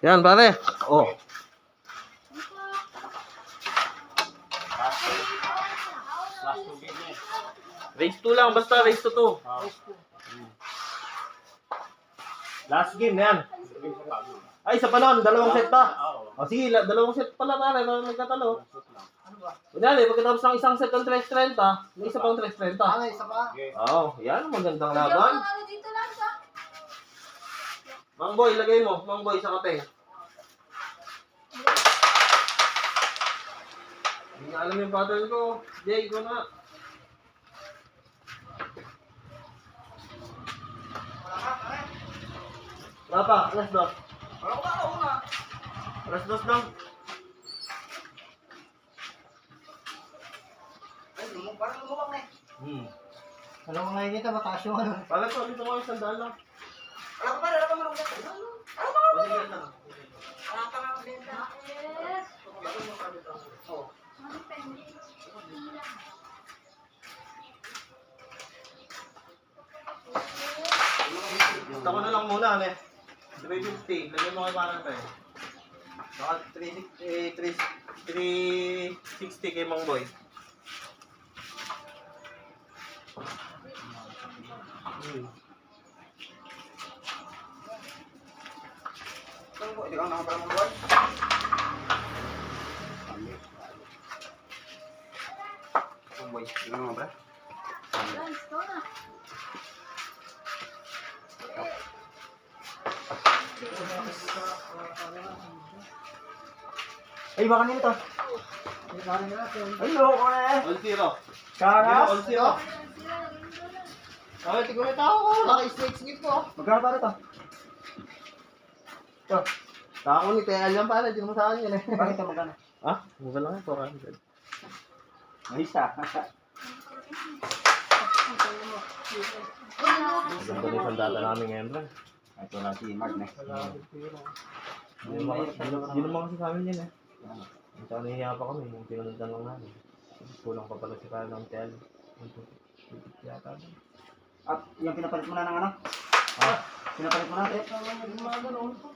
Yan, pare. Oh. Race 2 lang, basta race 2 to. Last game yan. Ay, sa panon, dalawang set pa. O sige, dalawang set pala pare, para magkatalo. Kunyari, pagkatapos ng isang set ng 3.30, may isa pang 3.30. Ano, isa pa? Oo, yan, magandang laban. Mang Boy, lagay mo. Mang Boy, sa kape. Hindi nga alam yung pattern ko. Jay, ko na. Wala pa, alas 2. Wala ko ba? Una. Alas 2 lang. Ay, parang lumubak na eh. Alam mo ngayon dito, mataas yung ano. Pala ko, dito ko yung sandaan lang. Wala ko pa, wala pa marunong dito. Pasigat lang. Wala pa nga benta. Oo. Gusto ko na lang muna, ne. 350, lagay mo kay parang tayo. Saka 360 kay Mang Boy. Saan po? Hindi ka nakapala mong buwan? Ang boy, hindi ka nakapala? Ay, baka nito. Ay, loko na eh. All zero. Karas. All zero. Ay, tignan mo tao ko. Naka-snake po. Magkano para ito? Ito. Tako ni Tea yan pala, di mo sa akin yan eh. Bakit ito magkano? Ah, mura lang yan, 400. Ay, isa. Ganda rin sandata namin ngayon, bro. Ito na si Mark na. Hindi naman kasi sa amin yan eh. Ito nahihiya pa kami, yung pinununtan lang namin. Kulang pa pala si Kyle ng Tel. Yata ba? At yung pinapalit mo na ng ano? Ah, Pinapalit mo na, te?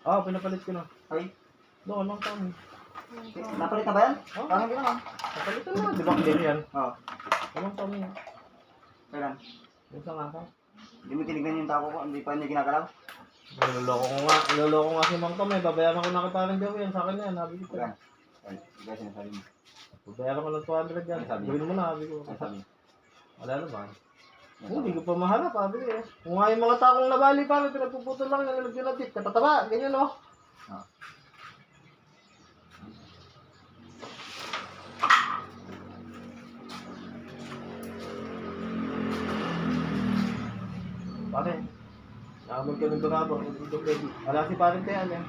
oh, pinapalit ko na. Ay, Doon lang kami. napalit na ba yan? Oh, Parang gano'n. napalitan na. Di ba clear yan? Oo. Walang kami. Kailan? Yung sa nga ka. Hindi mo tinignan yung tako ko, hindi pa niya ginagalaw? Niloloko ko nga si Mang Tom eh. Babayaran ko na kita ng gawin. Sa akin yan, sabi ko. Kailan? Ay, hindi kasi nasabi mo. Babayaran ko ng 200 yan. Ano sabi? Gawin mo na, sabi ko. Ano sabi? Wala naman. Hindi ko pa mahanap, sabi ko eh. Kung nga yung mga takong nabali pa, pinagpuputol lang yung nagdinatip. Katataba, ganyan oh. Ah. Pare, nakamag ka ng gagabo. Dito pwede. Wala si parang tayan eh.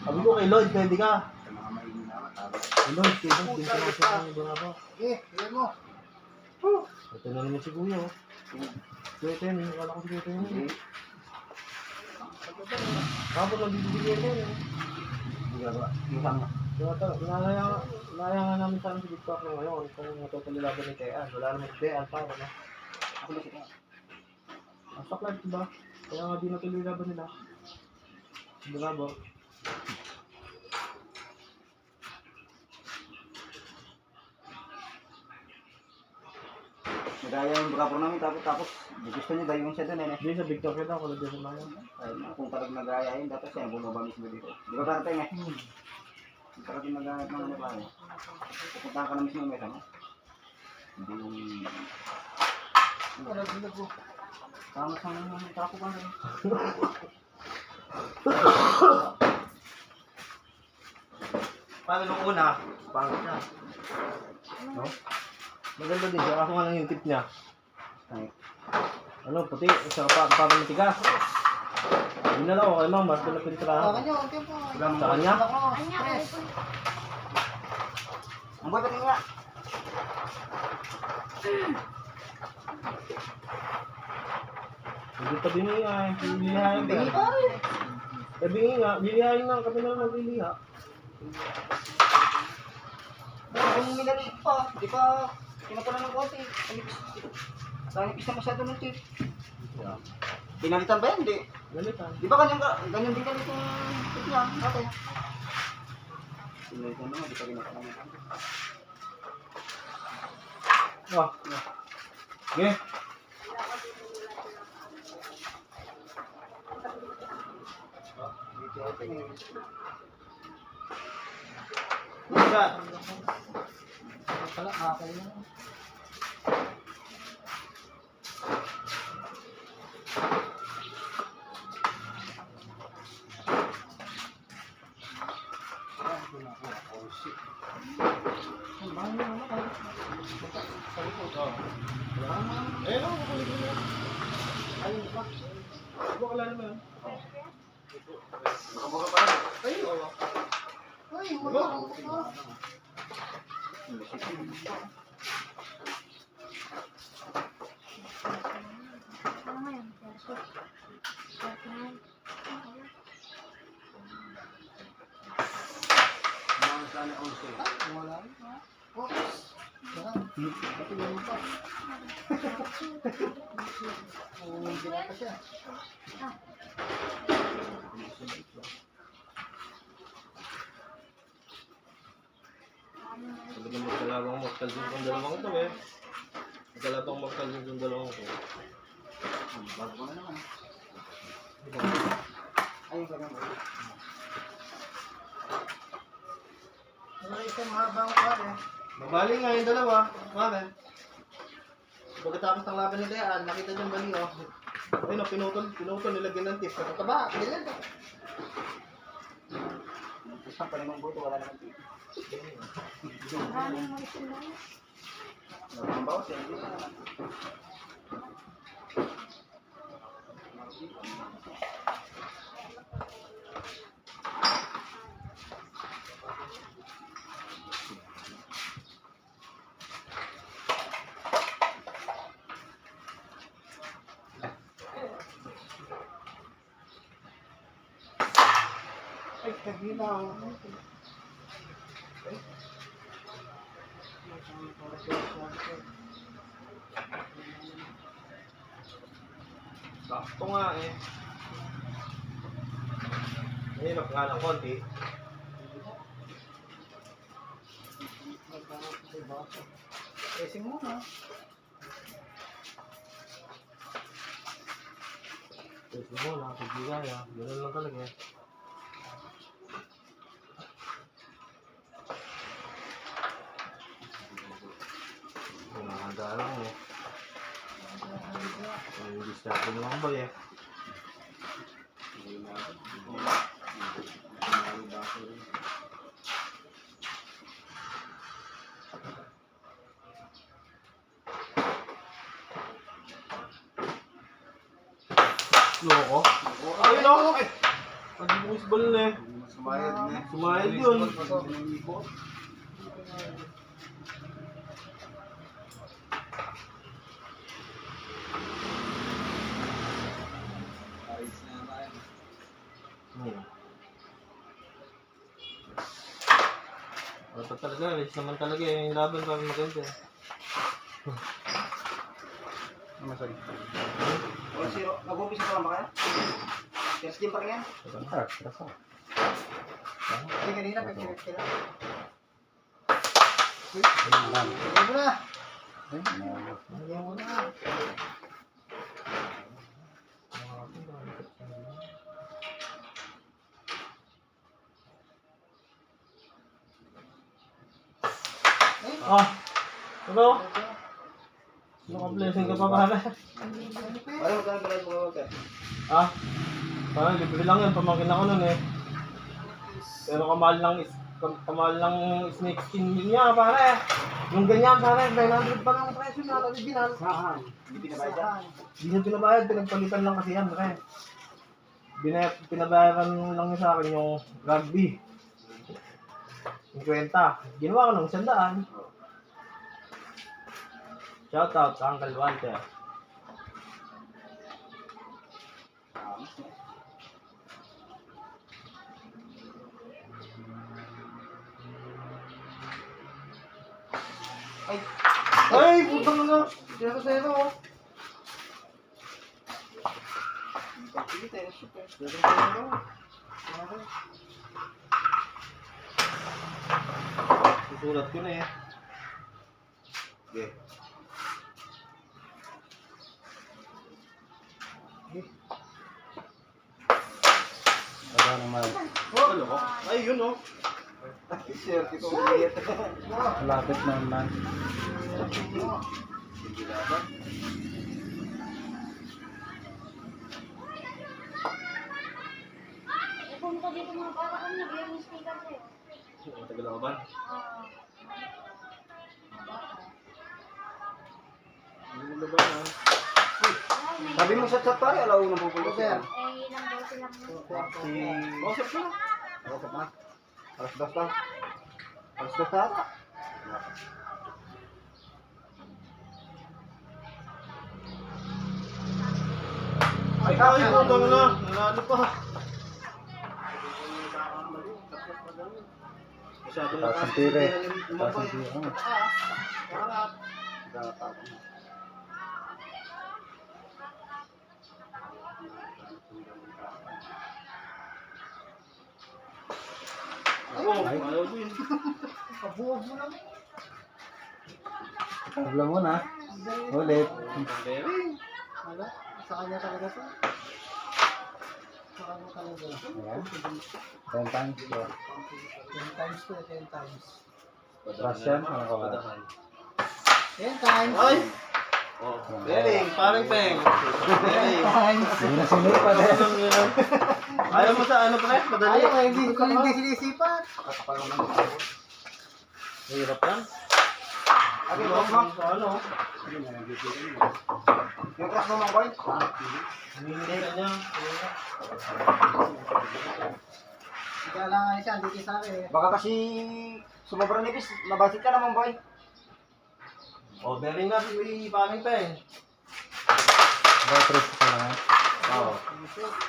Sabi ko kay Lloyd, pwede ka. Sa mga maingin na matawag. Kay Lloyd, din sa mga sa ng gagabo. Eh, ilan mo? Ito na naman si Kuya oh. Ito yan, akala ko si Kuya yan. Hindi. Kapag nabibigyan yan eh. Hindi gagawa. Yung sama. Inaya nga namin sa amin si TikTok ng ngayon kung matutulalaban ni Tean. Wala naman si Tean, pa ano. Ako na siya. Ang saklat, diba? Kaya nga di natuloy laban nila. Bravo. Nagaya yung bravo namin tapos gusto niya dahil siya doon eh. Hindi sa Victor kita, kulad din sa mga. Ay, kung talagang nagaya yun, dapat siya bumaba mismo dito. Di ba parang tayo eh? Kung talagang nagaya ng ano ba eh? Pupuntahan ka na mismo may sama. Hindi yung... Wala din ako. Tama sa mga tako ka rin. Paano nung una? Pangit siya. No? Maganda din siya, kaso nga lang yung tip niya. Ay, Ano, puti, isa pa, parang matigas. Yun na lang ako kay Ma'am, mas pinapintra. Sa kanya, okay po. Sa kanya? Stress. ang boy pati nga. Hindi pa biniha eh. Bilihain Bingi ka. pa rin. Eh, nga, bilihain nga, kami na magliliha. Kung minaliit pa, di pa kinapala ng konti. Sa nipis na masyado ng tip. Yeah. Pinalitan ba yan? Hindi. Galitan. Di ba ganyan din ganito ito yan, dati? Pinalitan naman, di pa ginagawa. Ah. Okay. Isa. Pala, okay na. Ayun ako, kukulit mo yan. Ayun ba? Bakala naman. Baka pa rin. Ayun, oo. Ay, wala. Mga sana 11. Wala. Focus. Yan. Pati yung pa. Hindi na pa siya. Talagang magkalabang magkalabang itong dalawang ito eh. Magkalabang magkalabang itong dalawang ito. Bago ko na naman. Ayun ka naman. Wala isang mahabang pare. Mabali nga yung dalawa. Mami. Pagkatapos ng laban ni Dean, nakita niyo bali oh. Ayun oh, pinutol, nilagyan ng tip. Katataba, ganyan. Isang pa naman buto, wala naman tito. Ang bawas yan, hindi pa naman. Ay, kaginaw. Sakto nga eh. Mahirap nga ng konti. Racing muna. Kasi mo na, kagigaya. Ganun lang talaga eh. Nakahanda lang eh. Ang distract mo lang ba eh. Loko? Ayun o! Pag-ibusbol na eh. Sumayad na. Sumayad yun. Dapat talaga, alis naman talaga eh. Yung laban para maganda eh. Sorry. 1-0. Nag-umpisa pa lang ba kaya? First game pa rin yan? Hindi kanina, pagkirit ka lang. Lagyan mo na. Lagyan mo na. Ah! Ano? Naka-blessing ka pa pala. Parang magkakaroon mo ka. Ah? Parang libre lang yun, pamangkin ako nun eh. Pero kamahal lang snake skin yun niya pare. Yung ganyan pare, 900 pa lang presyo na original. Hindi pinabayad yan. Hindi niya pinabayad, pinagpalitan lang kasi yan pare. Pinabayaran lang niya sa akin yung rugby. 50. Ginawa ko ng 100. Shout out sa Uncle Walter. Ay! Ay, putang na. 0-0. Sige, tayo. Super. Susulat ko na eh. Sige. Wala naman. Oh, ano ko? Ay, yun oh. Sir, ito ulit. Lapit naman. Hindi dapat. Kung ko dito mga bata kami, nag-iwan yung speaker sa'yo. Matagal ako ba? Hindi mo ba na? Sabi mo sa chat pare, alaw na pupunta Sir. siya. Ilang daw silang Si... Bosip ka. Bakit na? Alas 2 na. Alas 2 na ata. Ay, ay, utang na. Nanalo pa. Masyado na Taas ang tire. Taas ang Umabay. tire. Harap. Oo, ayaw din. Kabuwag mo lang. Tabla mo na. Ulit. Bering. Wala. Sa kanya talaga to. Sa kanya talaga. Ayan. 10 times to. 10 times to, 10 times. Russian, ano ka ba? 10 times. Ay! Oh, Bering, parang peng. Bering. Hindi na sinipa din. Ayaw mo sa ano pre? Madali. Ayaw, hindi sinisipat. Hirap yan. Abi, boss mo. Sa ano? Yung crush mo, Mang Boy. Hindi ka niya. Kailangan siya, hindi sa akin. Baka kasi sumobra nipis, mabasit ka na, Mang Boy. Oh, Bering na si parang peng. About 3 ka lang. Oo.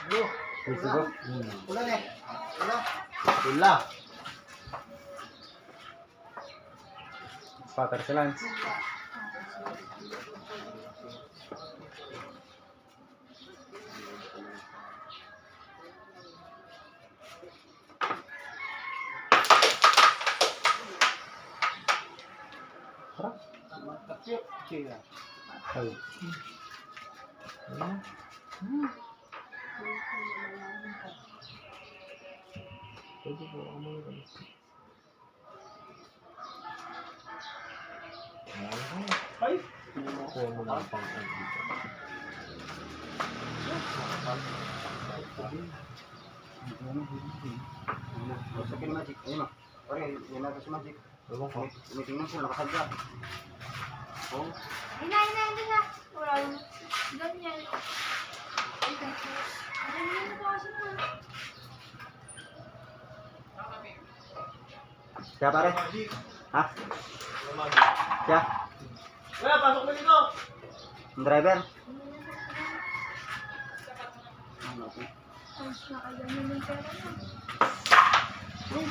Blue. Hmm. Ulan eh. Ulan. Tula. Pater si Lance. Ay. Ay! Sa kin magic. Ayun o. Pare, yun na sa magic. Ewan ko. Tumitingnan siya, nakasagya. Oh. Hindi na. Wala yung ganyan. Ganyan na po kasi na. Siya pare? Magic. Ha? Magic. Siya? Kaya, pasok mo dito! Yung driver? Tapos nakaganyan yung pera na.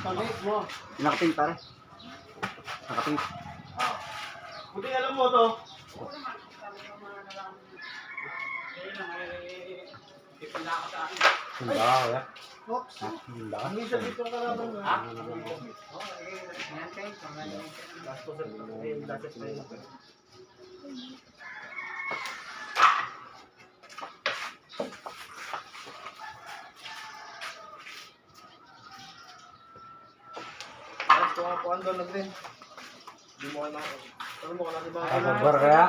Pagit mo. Nakapink pare. Nakapink. Ah. Buti alam mo to. Hindi ako ya. Oops. Hindi ako. Ang isa dito ka naman na. Last ko sa last na yun. Ay, kumakuan doon na green. Hindi mo kayo makakot. Ano mo ka natin ba? Pagbar kaya?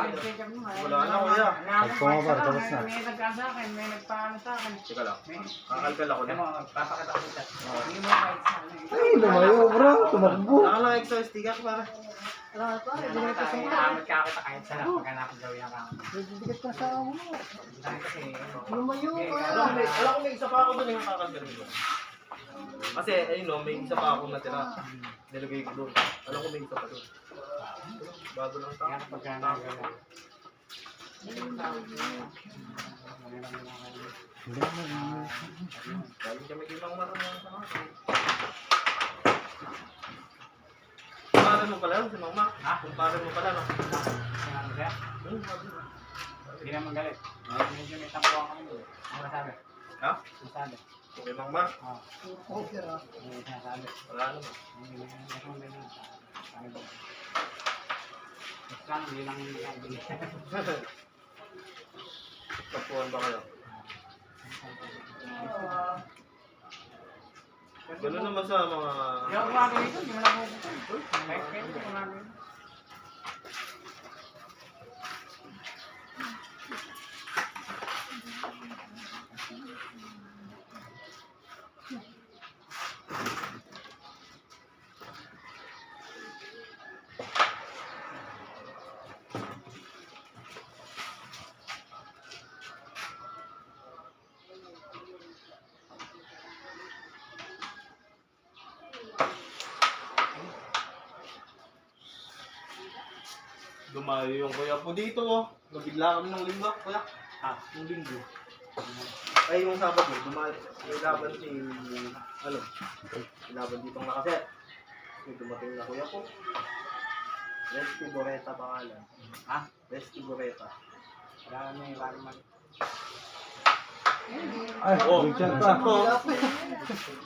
Wala na, kuya. Pag pumabar, tapos na. May nagkasa sa akin, may nagpaano sa akin. Teka lang. Kakalkal ako na. Papakita ko siya. Hindi mo kahit sa ano. Ay, lumayo bro. Tumakbo. Wala lang exercise, tigas para. Nakakit ka kita kahit sa lang paghanapin gawin ang kamo. Bibigat ka sa ako mo. Kasi, Lumayo Alam ko may isa pa ako doon yung kakalkal ko. Kasi, ayun no, may isa pa ako natira. Nilagay ko doon. Alam ko may isa pa doon. Bago lang kaya sa paghanapin. Lagi kami kinang marunong sa mga. Kumpare mo pala yun, si Mama. Kumpare mo pala, no? Ano siya? Hindi naman galit. Medyo may tampuan kami doon. Ano sabi? Ha? Sinasabi. Okay, Mangma. Oo. Over ah. Yung sinasabi. Wala naman. Hindi ba? Basta lang, yun ang sabi. Tapuan ba kayo? Ganun naman sa mga... Hindi ako gumagawin ito, hindi mo lang ako kahit kayo, hindi ko gumagawin. Dumayo yung kuya po dito, oh. Nabigla kami ng linggo, kuya. Ah, Yung linggo. Ay, yung Sabado, dumayo. May laban si... Ano? May laban ditong nakaset. May dumating na kuya po. Rescue Boreta pangalan. ha? Rescue Boreta. Wala na yung bago mag... Ay, Oh, big shot pa. oh.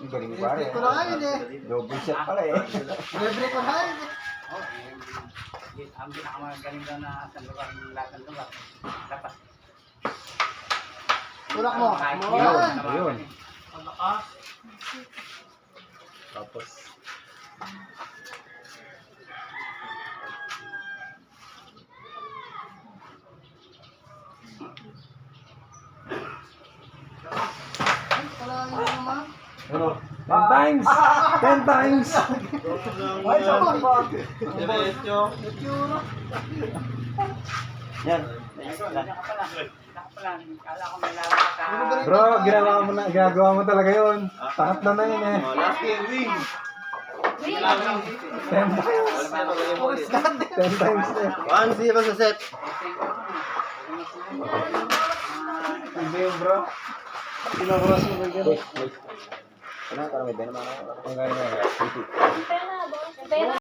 Ang galing ni pare. Ito na ngayon eh. Double shot pala eh. Libre ko na ngayon eh. Oh, ang pinakamagaling daw na sa lugar ng lahat ng lugar. Dapat. Tulak mo. Kahit Mo. yun, Ayun. Ang lakas. Tapos. Wala yun naman. Ano? 10 times! 10 times! Ay, sama pa. Diretso. Natura. Yan. Kaya ka pala. Kala ko may laro ka sa... Bro, ginagawa mo talaga yun. Takot na yun eh. Oh, last game, win. 10 times eh. 1-0 sa set. Hindi yun bro. Kinakross mo ba yun? Ano, parang may benama ako. Ang gano'n. Pera, boss. Pera.